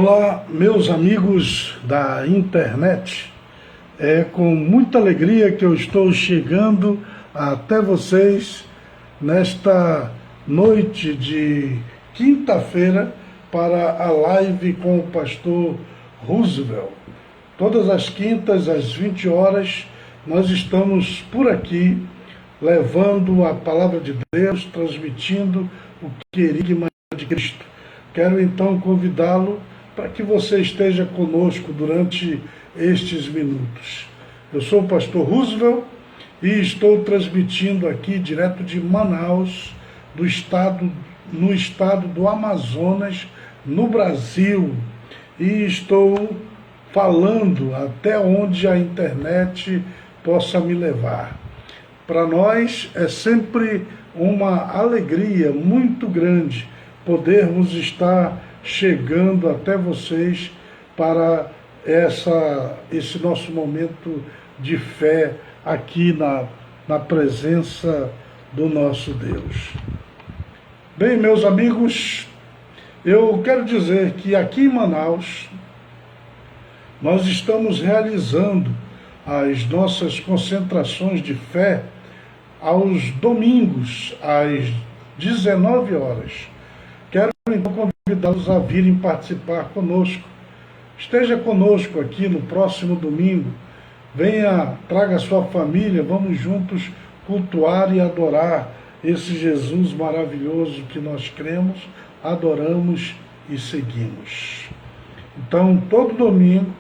Olá, meus amigos da internet. É com muita alegria que eu estou chegando até vocês nesta noite de quinta-feira para a live com o pastor Roosevelt. Todas as quintas, às 20 horas, nós estamos por aqui levando a palavra de Deus, transmitindo o querigma de Cristo. Quero então convidá-lo para que você esteja conosco durante estes minutos. Eu sou o pastor Roosevelt e estou transmitindo aqui direto de Manaus, no estado do Amazonas, no Brasil, e estou falando até onde a internet possa me levar. Para nós é sempre uma alegria muito grande podermos estar chegando até vocês para esse nosso momento de fé aqui na presença do nosso Deus. Bem, meus amigos, eu quero dizer que aqui em Manaus nós estamos realizando as nossas concentrações de fé aos domingos, às 19 horas. Quero então convidá-los a virem participar conosco. Esteja conosco aqui no próximo domingo. Venha, traga a sua família, vamos juntos cultuar e adorar esse Jesus maravilhoso que nós cremos, adoramos e seguimos. Então, todo domingo,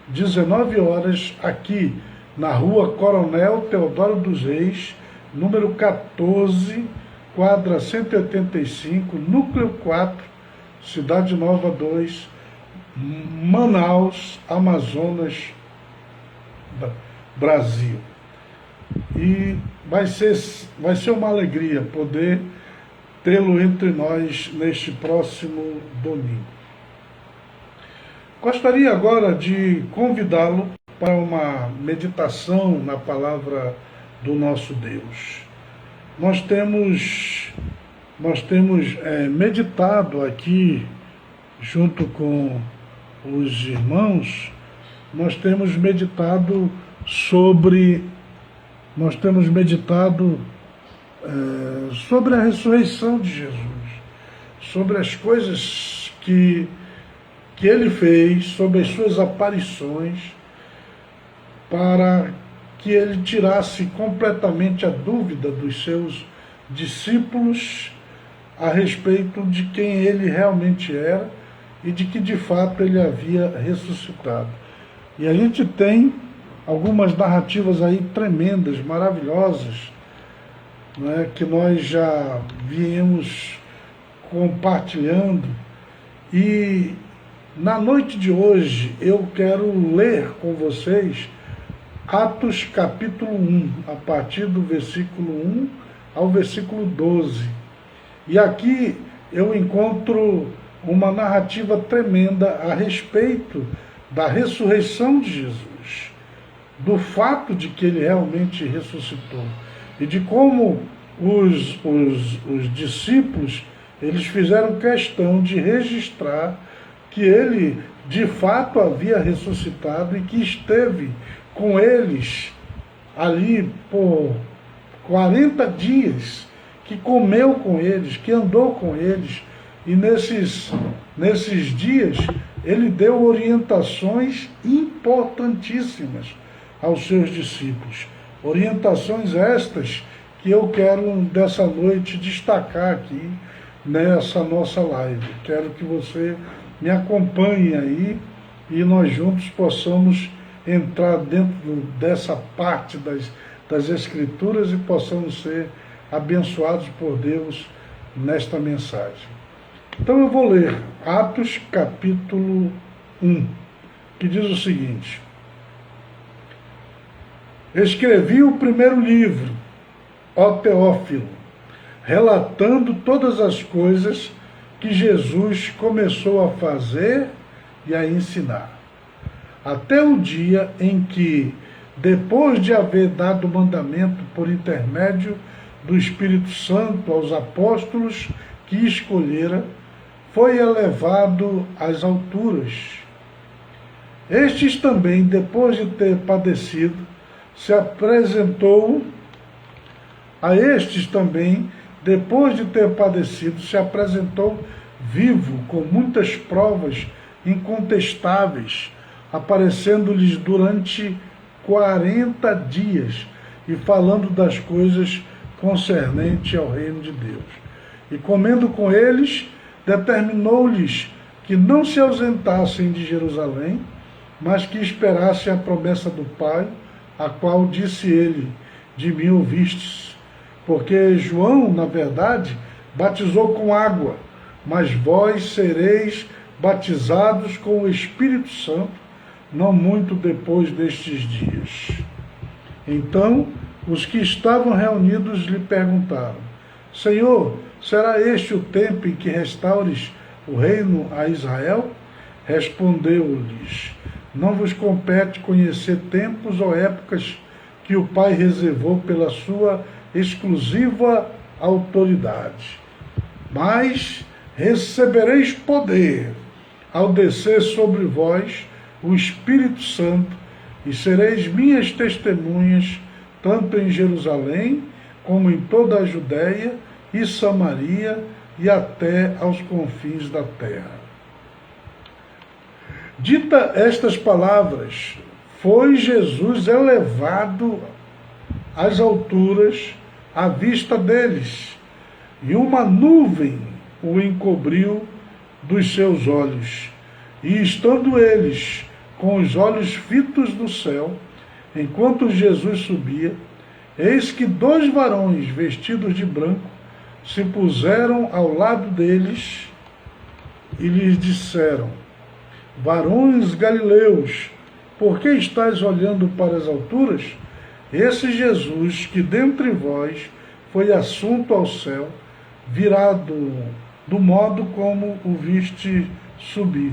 19 horas, aqui na rua Coronel Teodoro dos Reis, número 14, quadra 185, núcleo 4, Cidade Nova 2, Manaus, Amazonas, Brasil. E vai ser uma alegria poder tê-lo entre nós neste próximo domingo. Gostaria agora de convidá-lo para uma meditação na palavra do nosso Deus. Nós temos meditado aqui, junto com os irmãos, nós temos meditado sobre a ressurreição de Jesus, sobre as coisas que ele fez, sobre as suas aparições, para que ele tirasse completamente a dúvida dos seus discípulos a respeito de quem ele realmente era e de que de fato ele havia ressuscitado. E a gente tem algumas narrativas aí tremendas, maravilhosas, né, que nós já viemos compartilhando. E na noite de hoje eu quero ler com vocês Atos capítulo 1, a partir do versículo 1 ao versículo 12. E aqui eu encontro uma narrativa tremenda a respeito da ressurreição de Jesus, do fato de que ele realmente ressuscitou e de como os discípulos eles fizeram questão de registrar que ele de fato havia ressuscitado e que esteve com eles ali por 40 dias, que comeu com eles, que andou com eles, e nesses dias ele deu orientações importantíssimas aos seus discípulos. Orientações estas que eu quero dessa noite destacar aqui nessa nossa live. Quero que você me acompanhe aí e nós juntos possamos entrar dentro dessa parte das Escrituras e possamos ser abençoados por Deus nesta mensagem. Então eu vou ler Atos capítulo 1, que diz o seguinte: escrevi o primeiro livro, ó Teófilo, relatando todas as coisas que Jesus começou a fazer e a ensinar, até o dia em que, depois de haver dado mandamento por intermédio do Espírito Santo aos apóstolos que escolhera, foi elevado às alturas. Estes também, depois de ter padecido, se apresentou a estes também, depois de ter padecido, se apresentou vivo, com muitas provas incontestáveis, aparecendo-lhes durante 40 dias e falando das coisas concernentes ao reino de Deus. E comendo com eles, determinou-lhes que não se ausentassem de Jerusalém, mas que esperassem a promessa do Pai, a qual disse ele: de mim ouvistes. Porque João, na verdade, batizou com água, mas vós sereis batizados com o Espírito Santo, não muito depois destes dias. Então, os que estavam reunidos lhe perguntaram: Senhor, será este o tempo em que restaures o reino a Israel? Respondeu-lhes: Não vos compete conhecer tempos ou épocas que o Pai reservou pela sua exclusiva autoridade. Mas recebereis poder ao descer sobre vós o Espírito Santo, e sereis minhas testemunhas, tanto em Jerusalém, como em toda a Judéia e Samaria, e até aos confins da terra. Dita estas palavras, foi Jesus elevado às alturas à vista deles, e uma nuvem o encobriu dos seus olhos. E estando eles com os olhos fitos no céu, enquanto Jesus subia, eis que 2 varões vestidos de branco se puseram ao lado deles e lhes disseram: Varões galileus, por que estáis olhando para as alturas? Esse Jesus, que dentre vós foi assunto ao céu, virá do modo como o viste subir.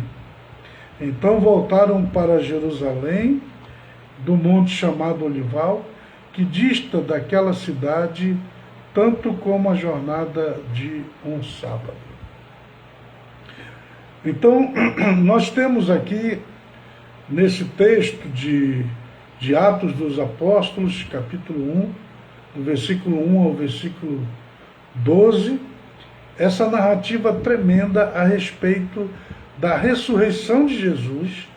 Então voltaram para Jerusalém, do monte chamado Olival, que dista daquela cidade tanto como a jornada de um sábado. Então, nós temos aqui, nesse texto de Atos dos Apóstolos, capítulo 1, do versículo 1 ao versículo 12, essa narrativa tremenda a respeito da ressurreição de Jesus,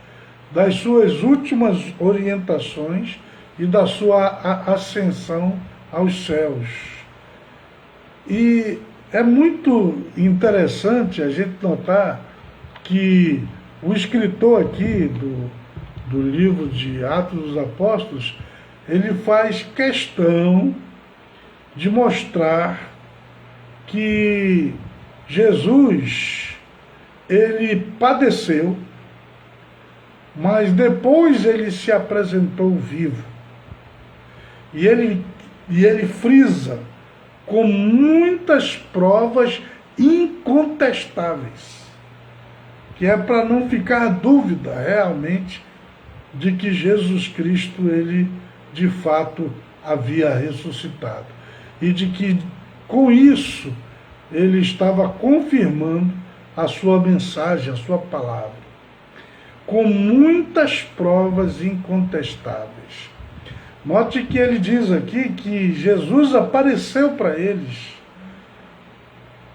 das suas últimas orientações e da sua ascensão aos céus. E é muito interessante a gente notar que o escritor aqui do livro de Atos dos Apóstolos, ele faz questão de mostrar que Jesus, ele padeceu, mas depois ele se apresentou vivo. E ele frisa com muitas provas incontestáveis, que é para não ficar dúvida realmente de que Jesus Cristo, ele de fato havia ressuscitado. E de que com isso ele estava confirmando a sua mensagem, a sua palavra, com muitas provas incontestáveis. Note que ele diz aqui que Jesus apareceu para eles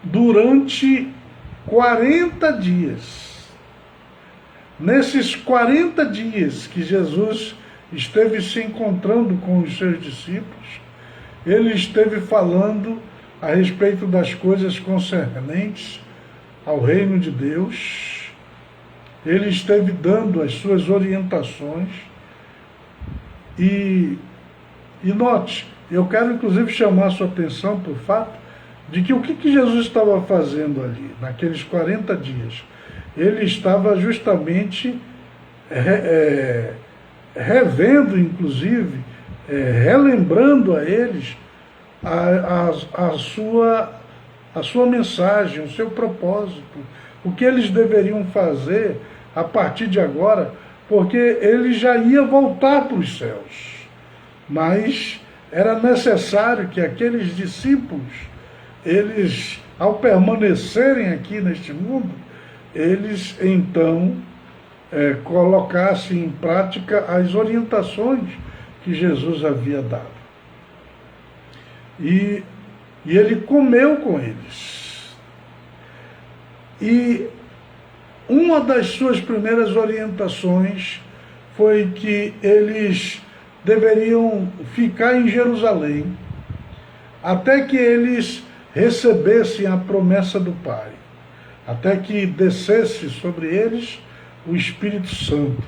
durante 40 dias. Nesses 40 dias que Jesus esteve se encontrando com os seus discípulos, ele esteve falando a respeito das coisas concernentes ao reino de Deus, ele esteve dando as suas orientações, e note, eu quero inclusive chamar a sua atenção para o fato de que o que Jesus estava fazendo ali, naqueles 40 dias? Ele estava justamente revendo, inclusive, relembrando a eles a sua mensagem, o seu propósito, o que eles deveriam fazer a partir de agora, porque ele já ia voltar para os céus. Mas era necessário que aqueles discípulos, eles, ao permanecerem aqui neste mundo, eles então colocassem em prática as orientações que Jesus havia dado. E ele comeu com eles. E uma das suas primeiras orientações foi que eles deveriam ficar em Jerusalém até que eles recebessem a promessa do Pai, até que descesse sobre eles o Espírito Santo,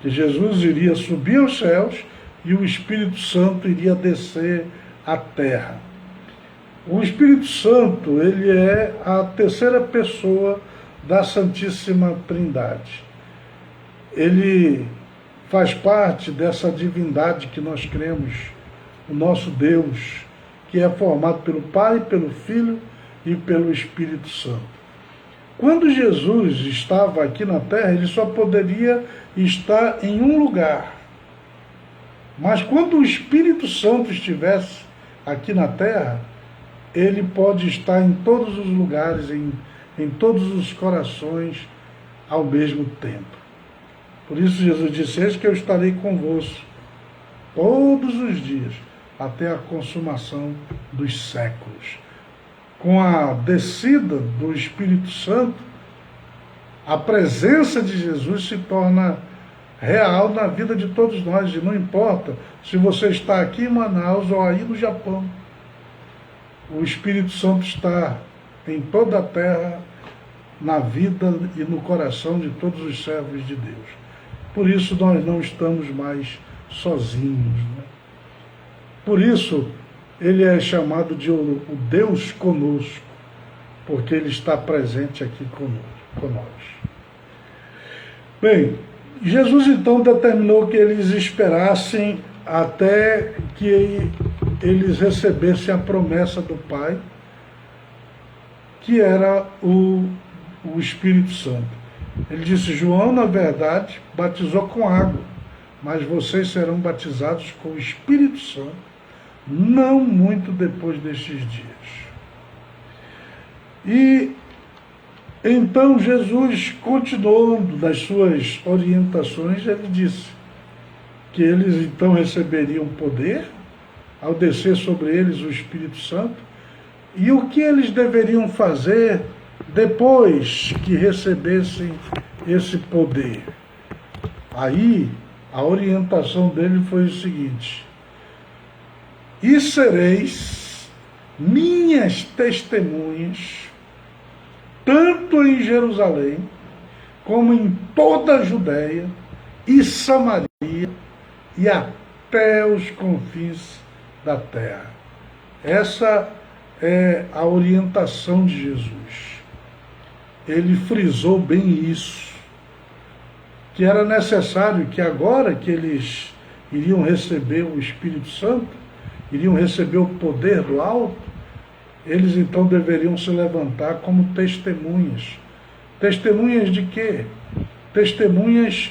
que Jesus iria subir aos céus e o Espírito Santo iria descer à terra. O Espírito Santo, ele é a terceira pessoa da Santíssima Trindade. Ele faz parte dessa divindade que nós cremos, o nosso Deus, que é formado pelo Pai, pelo Filho e pelo Espírito Santo. Quando Jesus estava aqui na terra, ele só poderia estar em um lugar. Mas quando o Espírito Santo estivesse aqui na terra, ele pode estar em todos os lugares, em todos os corações ao mesmo tempo. Por isso Jesus disse: eis que eu estarei convosco todos os dias, até a consumação dos séculos. Com a descida do Espírito Santo, a presença de Jesus se torna real na vida de todos nós, e não importa se você está aqui em Manaus ou aí no Japão. O Espírito Santo está em toda a terra, na vida e no coração de todos os servos de Deus. Por isso nós não estamos mais sozinhos, né? Por isso ele é chamado de o Deus conosco, porque ele está presente aqui conosco. Bem, Jesus então determinou que eles esperassem até que eles recebessem a promessa do Pai, que era o Espírito Santo. Ele disse: João, na verdade, batizou com água, mas vocês serão batizados com o Espírito Santo não muito depois destes dias. E então Jesus, continuando nas suas orientações, ele disse que eles então receberiam poder ao descer sobre eles o Espírito Santo, e o que eles deveriam fazer depois que recebessem esse poder. Aí a orientação dele foi o seguinte: e sereis minhas testemunhas, tanto em Jerusalém, como em toda a Judéia e Samaria, e até os confins da terra. Essa é a orientação de Jesus. Ele frisou bem isso, que era necessário que agora que eles iriam receber o Espírito Santo, iriam receber o poder do alto, eles então deveriam se levantar como testemunhas. Testemunhas de quê? Testemunhas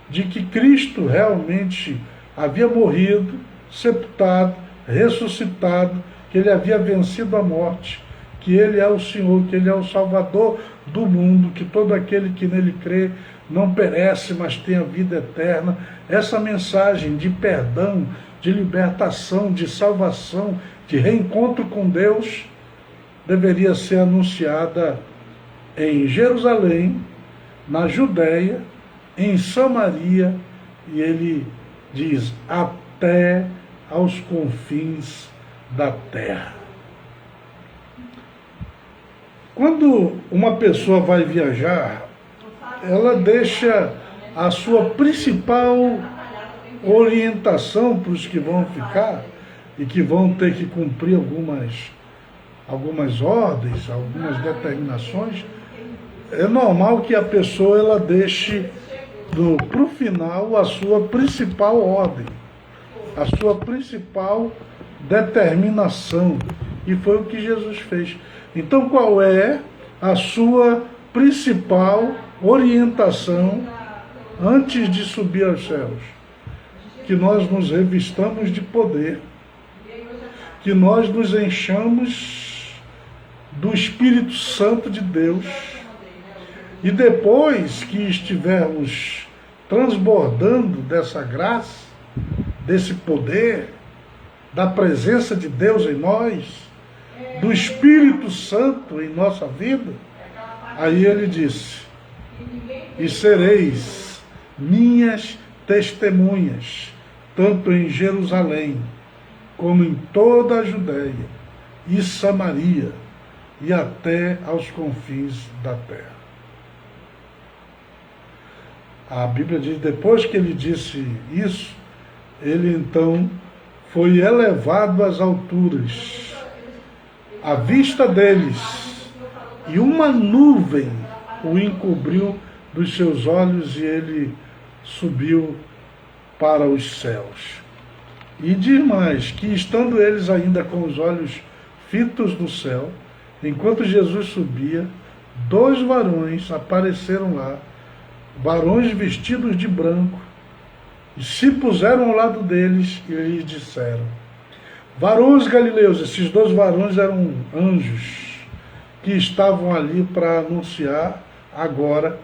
de que Cristo realmente havia morrido, sepultado, ressuscitado, que ele havia vencido a morte, que ele é o Senhor, que ele é o Salvador do mundo, que todo aquele que nele crê não perece, mas tem a vida eterna. Essa mensagem de perdão, de libertação, de salvação, de reencontro com Deus, deveria ser anunciada em Jerusalém, na Judéia, em Samaria, e ele diz, até aos confins da terra. Quando uma pessoa vai viajar, ela deixa a sua principal orientação para os que vão ficar e que vão ter que cumprir algumas ordens, algumas determinações. É normal que a pessoa ela deixe para o final a sua principal ordem, a sua principal determinação. E foi o que Jesus fez. Então, qual é a sua principal orientação antes de subir aos céus? Que nós nos revistamos de poder, que nós nos enchamos do Espírito Santo de Deus E depois que estivermos transbordando dessa graça, desse poder, da presença de Deus em nós, do Espírito Santo em nossa vida, aí ele disse: e sereis minhas testemunhas, tanto em Jerusalém, como em toda a Judéia e Samaria, e até aos confins da terra. A Bíblia diz, depois que ele disse isso, ele então foi elevado às alturas, à vista deles, e uma nuvem o encobriu dos seus olhos, e ele subiu para os céus. E diz mais, que estando eles ainda com os olhos fitos no céu, enquanto Jesus subia, 2 varões apareceram lá, varões vestidos de branco, e se puseram ao lado deles e lhes disseram: varões galileus. Esses 2 varões eram anjos que estavam ali para anunciar agora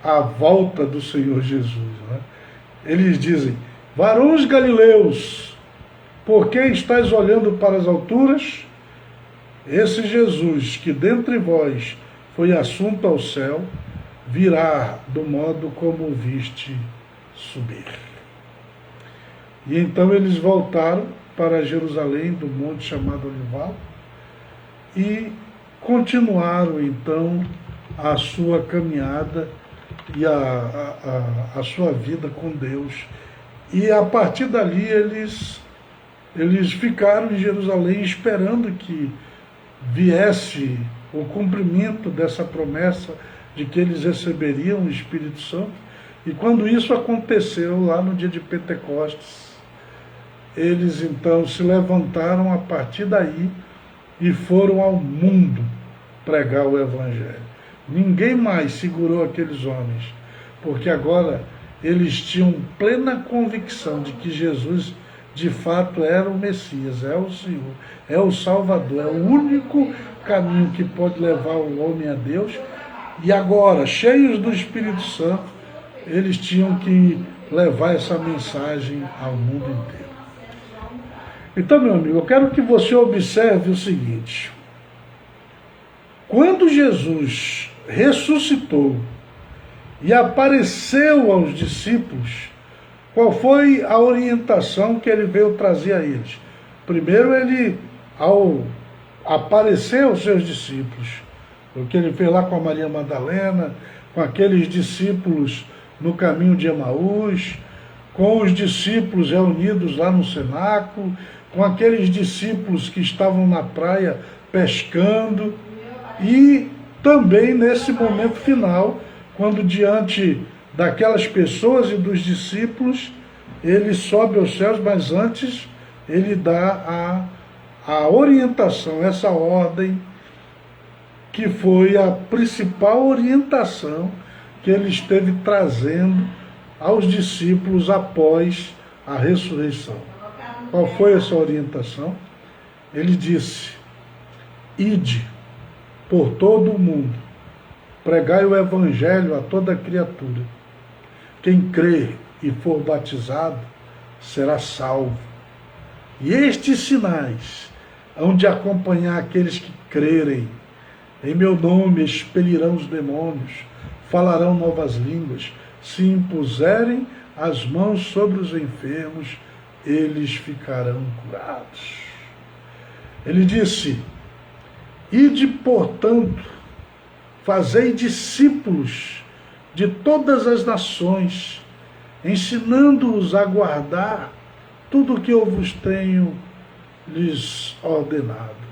a volta do Senhor Jesus, né? Eles dizem: varões galileus, por que estáis olhando para as alturas? Esse Jesus, que dentre vós foi assunto ao céu, virá do modo como o viste subir. E então eles voltaram para Jerusalém, do monte chamado Olival, e continuaram então a sua caminhada e a sua vida com Deus. E a partir dali eles ficaram em Jerusalém esperando que viesse o cumprimento dessa promessa de que eles receberiam o Espírito Santo. E quando isso aconteceu lá no dia de Pentecostes, eles então se levantaram a partir daí e foram ao mundo pregar o Evangelho. Ninguém mais segurou aqueles homens, porque agora eles tinham plena convicção de que Jesus de fato era o Messias, é o Senhor, é o Salvador, é o único caminho que pode levar o homem a Deus. E agora, cheios do Espírito Santo, eles tinham que levar essa mensagem ao mundo inteiro. Então, meu amigo, eu quero que você observe o seguinte: quando Jesus ressuscitou e apareceu aos discípulos, qual foi a orientação que ele veio trazer a eles? Primeiro, ele, ao aparecer aos seus discípulos, o que ele fez lá com a Maria Madalena, com aqueles discípulos no caminho de Emaús, com os discípulos reunidos lá no cenáculo, com aqueles discípulos que estavam na praia pescando, e também nesse momento final, quando diante daquelas pessoas e dos discípulos, ele sobe aos céus, mas antes ele dá a orientação, essa ordem, que foi a principal orientação que ele esteve trazendo aos discípulos após a ressurreição. Qual foi essa orientação? Ele disse: ide por todo o mundo, pregai o Evangelho a toda criatura. Quem crer e for batizado será salvo. E estes sinais hão de acompanhar aqueles que crerem. Em meu nome expelirão os demônios, falarão novas línguas, se impuserem as mãos sobre os enfermos, eles ficarão curados. Ele disse: ide, portanto, fazei discípulos de todas as nações, ensinando-os a guardar tudo o que eu vos tenho lhes ordenado,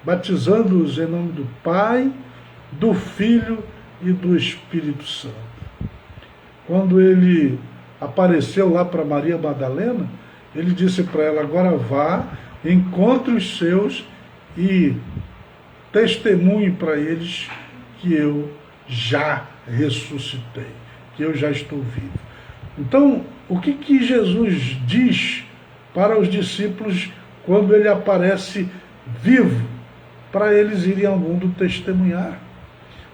batizando-os em nome do Pai, do Filho e do Espírito Santo. Quando ele apareceu lá para Maria Madalena, ele disse para ela: agora vá, encontre os seus e testemunhe para eles que eu já ressuscitei, que eu já estou vivo. Então, o que Jesus diz para os discípulos quando ele aparece vivo, para eles irem ao mundo testemunhar?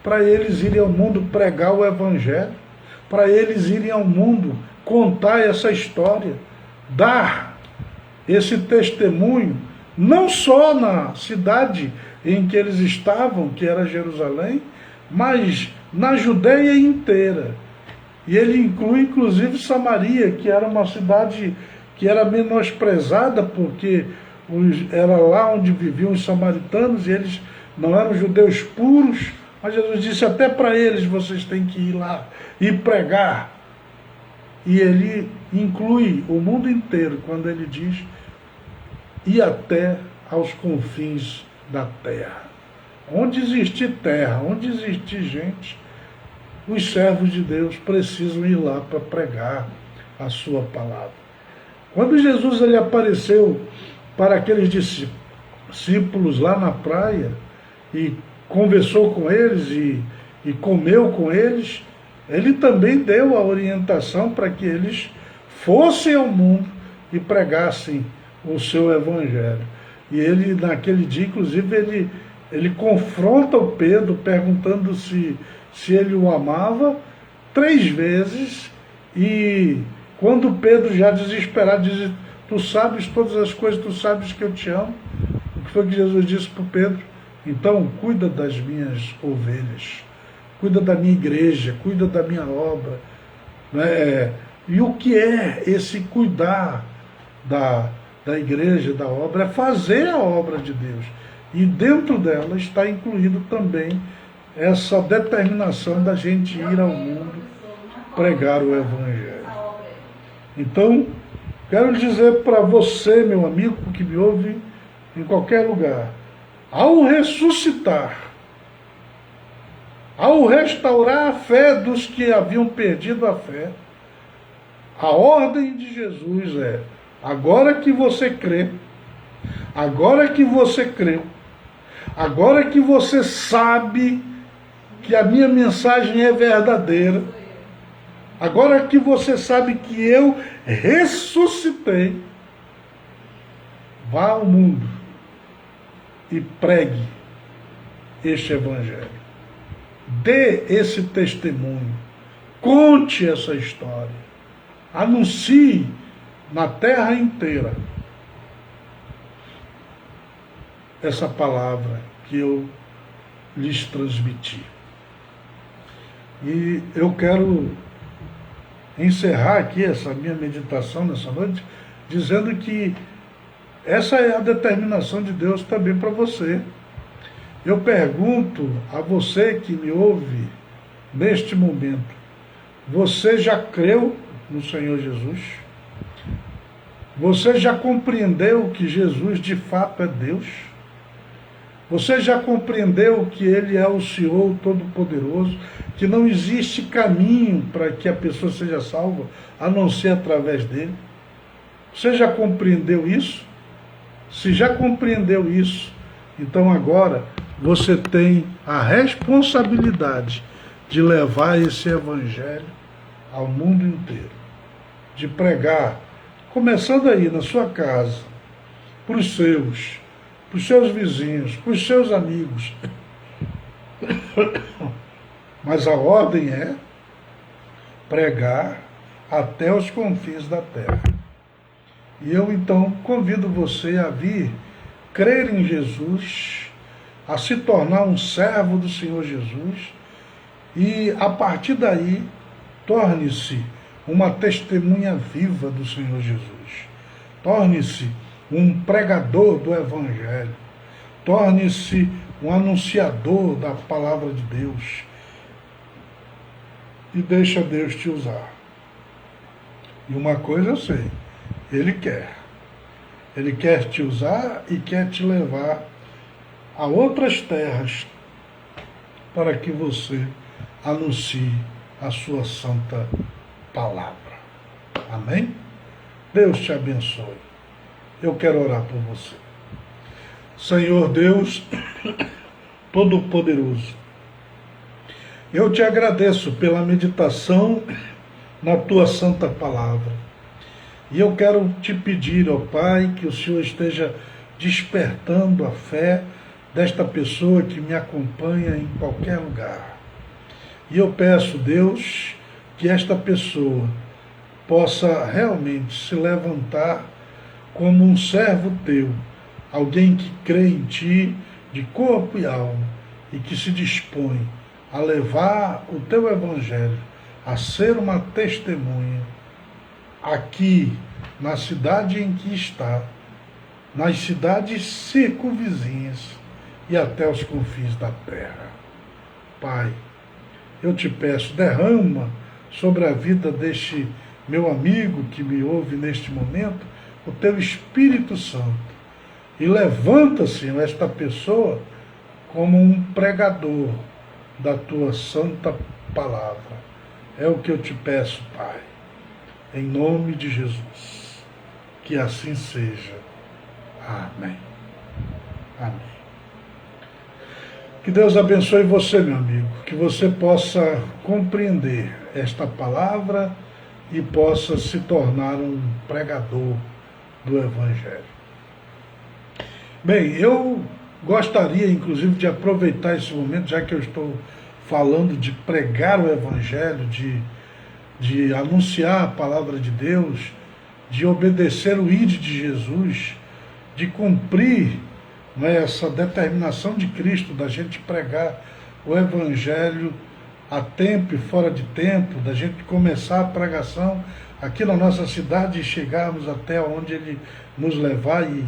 para eles irem ao mundo pregar o Evangelho, para eles irem ao mundo contar essa história, dar esse testemunho, não só na cidade em que eles estavam, que era Jerusalém, mas na Judeia inteira. E ele inclui inclusive Samaria, que era uma cidade que era menosprezada, porque era lá onde viviam os samaritanos, e eles não eram judeus puros, mas Jesus disse, até para eles vocês têm que ir lá e pregar. E ele inclui o mundo inteiro, quando ele diz, ir até aos confins da terra. Onde existir terra, onde existir gente, os servos de Deus precisam ir lá para pregar a sua palavra. Quando Jesus ele apareceu para aqueles discípulos lá na praia e conversou com eles e comeu com eles, ele também deu a orientação para que eles fossem ao mundo e pregassem o seu evangelho. E ele, naquele dia, inclusive, ele confronta o Pedro, perguntando se ele o amava 3 vezes, e quando Pedro, já desesperado, diz, tu sabes todas as coisas, tu sabes que eu te amo. O que foi que Jesus disse para o Pedro? Então, cuida das minhas ovelhas, cuida da minha igreja, cuida da minha obra. Né? E o que é esse cuidar da igreja, da obra? É fazer a obra de Deus. E dentro dela está incluído também essa determinação da gente ir ao mundo pregar o Evangelho. Então, quero dizer para você, meu amigo, que me ouve em qualquer lugar, ao ressuscitar, ao restaurar a fé dos que haviam perdido a fé, a ordem de Jesus é, agora que você crê, agora que você creu, agora que você sabe que a minha mensagem é verdadeira, agora que você sabe que eu ressuscitei, vá ao mundo e pregue este Evangelho. Dê esse testemunho, conte essa história, anuncie na terra inteira essa palavra que eu lhes transmiti. E eu quero encerrar aqui essa minha meditação nessa noite, dizendo que essa é a determinação de Deus também para você. Eu pergunto a você que me ouve neste momento, você já creu no Senhor Jesus? Você já compreendeu que Jesus de fato é Deus? Você já compreendeu que Ele é o Senhor Todo-Poderoso, que não existe caminho para que a pessoa seja salva, a não ser através dEle? Você já compreendeu isso? Se já compreendeu isso, então agora você tem a responsabilidade de levar esse Evangelho ao mundo inteiro, de pregar, começando aí na sua casa, para os seus vizinhos, para os seus amigos. Mas a ordem é pregar até os confins da terra. E eu então convido você a vir crer em Jesus, a se tornar um servo do Senhor Jesus, e a partir daí torne-se uma testemunha viva do Senhor Jesus. Torne-se um pregador do Evangelho. Torne-se um anunciador da palavra de Deus. E deixa Deus te usar. E uma coisa eu sei, Ele quer. Ele quer te usar e quer te levar a outras terras para que você anuncie a sua santa palavra. Amém? Deus te abençoe. Eu quero orar por você. Senhor Deus Todo-Poderoso, eu te agradeço pela meditação na tua santa palavra. E eu quero te pedir, ó Pai, que o Senhor esteja despertando a fé desta pessoa que me acompanha em qualquer lugar. E eu peço, Deus, que esta pessoa possa realmente se levantar como um servo teu, alguém que crê em ti de corpo e alma e que se dispõe a levar o teu evangelho, a ser uma testemunha aqui na cidade em que está, nas cidades circunvizinhas e até os confins da terra. Pai, eu te peço, derrama sobre a vida deste meu amigo que me ouve neste momento o teu Espírito Santo e levanta, Senhor, esta pessoa como um pregador da tua santa palavra. É o que eu te peço, Pai, em nome de Jesus. Que assim seja. Amém. Amém. Que Deus abençoe você, meu amigo, que você possa compreender esta palavra e possa se tornar um pregador do Evangelho. Bem, eu gostaria, inclusive, de aproveitar esse momento, já que eu estou falando de pregar o Evangelho, de anunciar a palavra de Deus, de obedecer o ID de Jesus, de cumprir, né, essa determinação de Cristo, da gente pregar o Evangelho a tempo e fora de tempo, da gente começar a pregação aqui na nossa cidade e chegarmos até onde Ele nos levar, e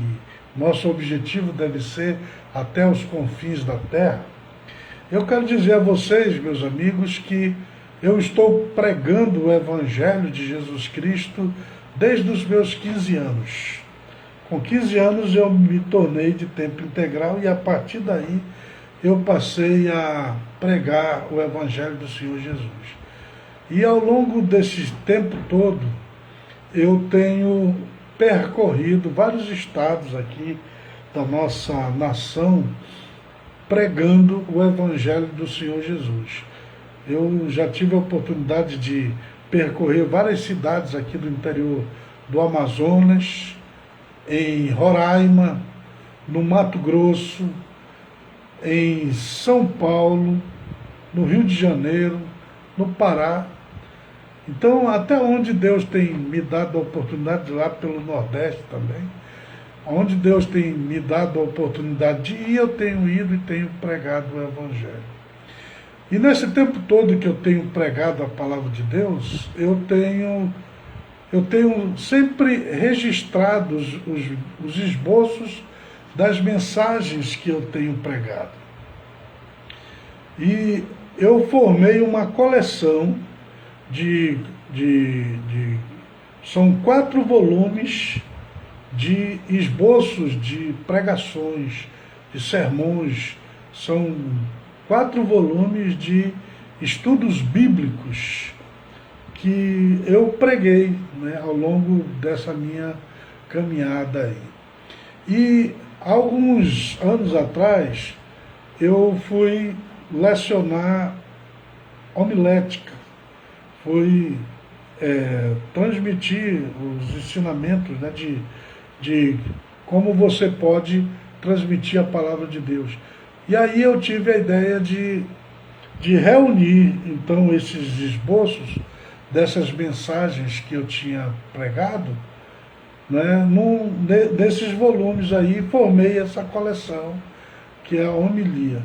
nosso objetivo deve ser até os confins da terra. Eu quero dizer a vocês, meus amigos, que eu estou pregando o Evangelho de Jesus Cristo desde os meus 15 anos. Com 15 anos eu me tornei de tempo integral e a partir daí eu passei a pregar o Evangelho do Senhor Jesus. E ao longo desse tempo todo eu tenho percorrido vários estados aqui da nossa nação pregando o Evangelho do Senhor Jesus. Eu já tive a oportunidade de percorrer várias cidades aqui do interior do Amazonas, em Roraima, no Mato Grosso, em São Paulo, no Rio de Janeiro, no Pará. Então, até onde Deus tem me dado a oportunidade de ir lá pelo Nordeste também, onde Deus tem me dado a oportunidade de ir, eu tenho ido e tenho pregado o Evangelho. E nesse tempo todo que eu tenho pregado a palavra de Deus, eu tenho sempre registrado os esboços das mensagens que eu tenho pregado. E eu formei uma coleção são 4 volumes de esboços de pregações, de sermões, são 4 volumes de estudos bíblicos que eu preguei, né, ao longo dessa minha caminhada aí. E alguns anos atrás eu fui lecionar homilética, fui transmitir os ensinamentos, né, de como você pode transmitir a palavra de Deus. E aí eu tive a ideia de reunir, então, esses esboços dessas mensagens que eu tinha pregado, né, desses volumes aí, formei essa coleção, que é a homilia.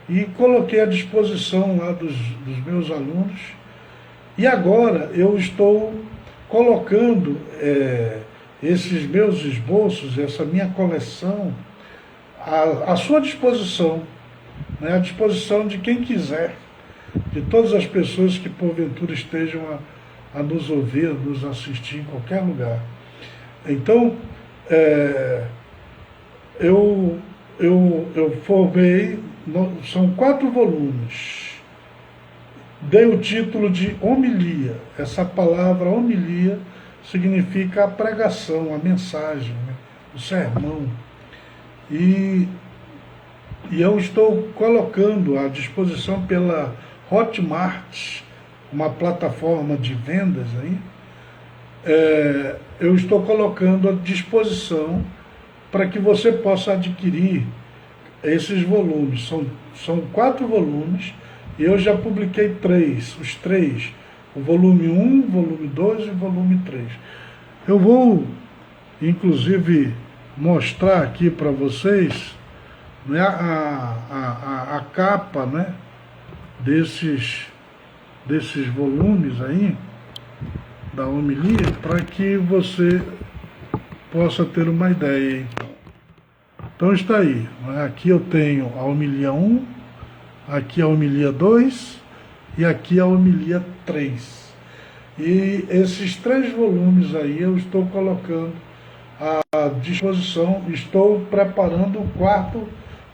E coloquei à disposição lá dos meus alunos. E agora eu estou colocando esses meus esboços, essa minha coleção, à sua disposição, né, à disposição de quem quiser, de todas as pessoas que porventura estejam a nos ouvir, a nos assistir em qualquer lugar. Então, eu formei, são 4 volumes. Dei o título de homilia. Essa palavra homilia significa a pregação, a mensagem, né, o sermão. E eu estou colocando à disposição pela Hotmart, uma plataforma de vendas aí, eu estou colocando à disposição para que você possa adquirir esses volumes. São 4 volumes E eu já publiquei os três, o volume 1, volume 2 e o volume 3. Eu vou, inclusive, mostrar aqui para vocês, né, a capa, né, desses volumes aí, da homilia, para que você possa ter uma ideia. Então está aí, né? Aqui eu tenho a homilia 1, aqui a homilia 2 e aqui a homilia 3. E esses 3 volumes aí eu estou colocando à disposição, estou preparando o 4º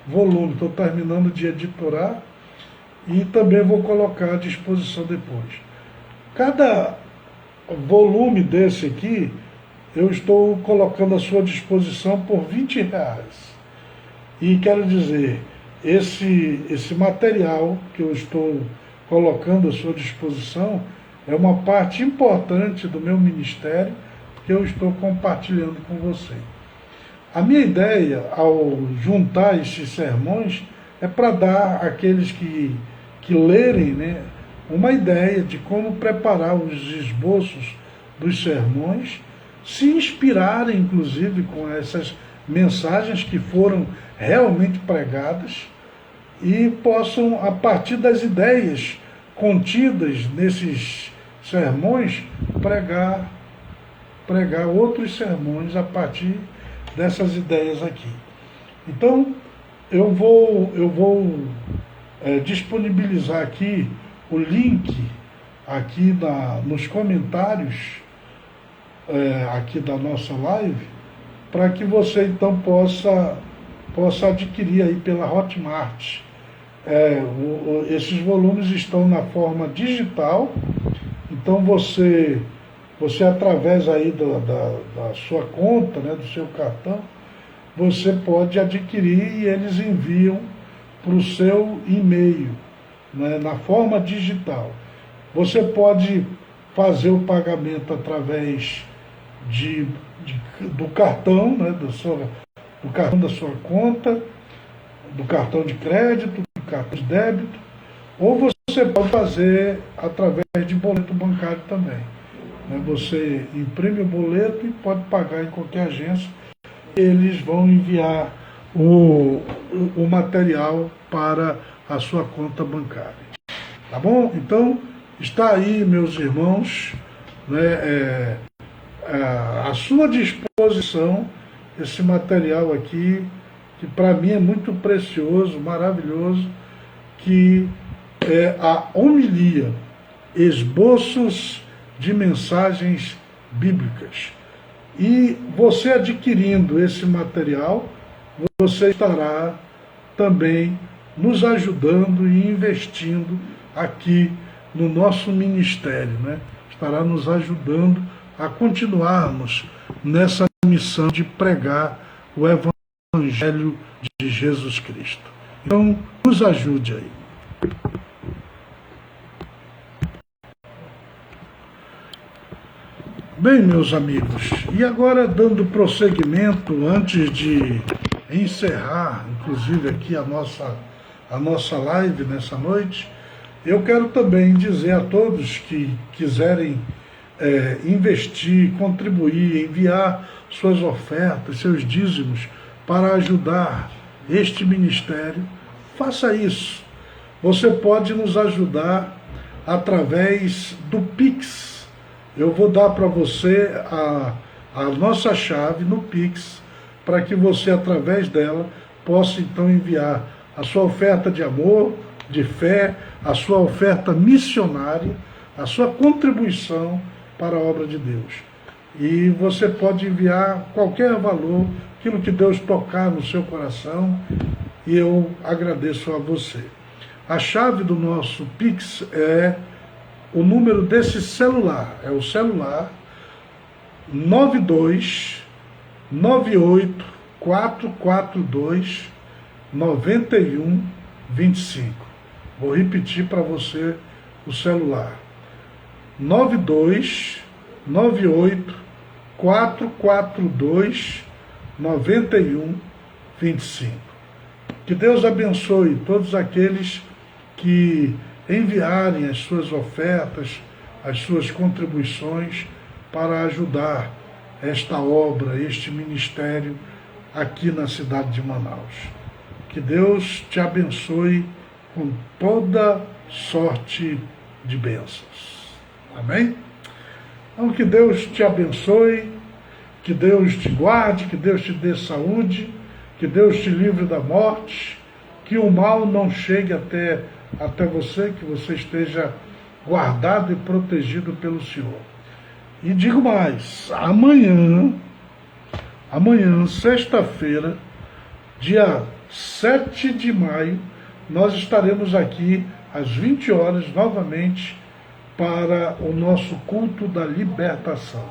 volume, estou terminando de editorar e também vou colocar à disposição depois. Cada volume desse aqui eu estou colocando à sua disposição por R$20. E quero dizer, esse material que eu estou colocando à sua disposição é uma parte importante do meu ministério que eu estou compartilhando com você. A minha ideia, ao juntar esses sermões, é para dar àqueles que lerem, né, uma ideia de como preparar os esboços dos sermões, se inspirarem, inclusive, com essas mensagens que foram realmente pregadas e possam, a partir das ideias contidas nesses sermões, pregar outros sermões a partir dessas ideias aqui. Então, eu vou disponibilizar aqui o link aqui nos comentários aqui da nossa live, para que você então possa adquirir aí pela Hotmart. Esses volumes estão na forma digital, então você através aí da sua conta, né, do seu cartão, você pode adquirir e eles enviam para o seu e-mail, né, na forma digital. Você pode fazer o pagamento através do cartão, né, do cartão da sua conta, do cartão de crédito, do cartão de débito, ou você pode fazer através de boleto bancário também. Você imprime o boleto e pode pagar em qualquer agência. Eles vão enviar o material para a sua conta bancária. Tá bom? Então, está aí, meus irmãos, né, à sua disposição esse material aqui, que para mim é muito precioso, maravilhoso, que é a homilia, esboços de mensagens bíblicas. E você adquirindo esse material, você estará também nos ajudando e investindo aqui no nosso ministério, né? Estará nos ajudando a continuarmos nessa missão de pregar o Evangelho de Jesus Cristo. Então, nos ajude aí. Bem, meus amigos, e agora dando prosseguimento, antes de encerrar, inclusive aqui a nossa live nessa noite, eu quero também dizer a todos que quiserem investir, contribuir, enviar suas ofertas, seus dízimos para ajudar este ministério, faça isso. Você pode nos ajudar através do Pix. Eu vou dar para você a nossa chave no Pix, para que você, através dela, possa então enviar a sua oferta de amor, de fé, a sua oferta missionária, a sua contribuição para a obra de Deus. E você pode enviar qualquer valor, aquilo que Deus tocar no seu coração, e eu agradeço a você. A chave do nosso Pix é o número desse celular, é o celular 92 98 442 91 25. Vou repetir para você o celular. 92 98 442 91 25. Que Deus abençoe todos aqueles que enviarem as suas ofertas, as suas contribuições para ajudar esta obra, este ministério aqui na cidade de Manaus. Que Deus te abençoe com toda sorte de bênçãos. Amém? Então, que Deus te abençoe, que Deus te guarde, que Deus te dê saúde, que Deus te livre da morte, que o mal não chegue até você, que você esteja guardado e protegido pelo Senhor. E digo mais, amanhã, sexta-feira, dia 7 de maio, nós estaremos aqui às 20 horas novamente para o nosso culto da libertação.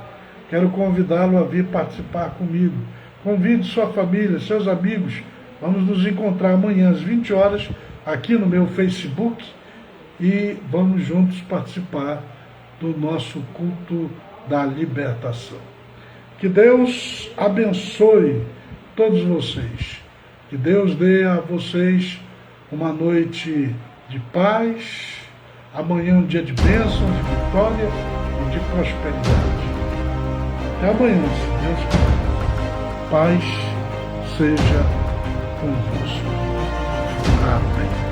Quero convidá-lo a vir participar comigo. Convide sua família, seus amigos. Vamos nos encontrar amanhã às 20 horas aqui no meu Facebook e vamos juntos participar do nosso culto da libertação. Que Deus abençoe todos vocês. Que Deus dê a vocês uma noite de paz, amanhã um dia de bênção, de vitória e de prosperidade. Até amanhã, se Deus quiser. Paz seja convosco. Amém.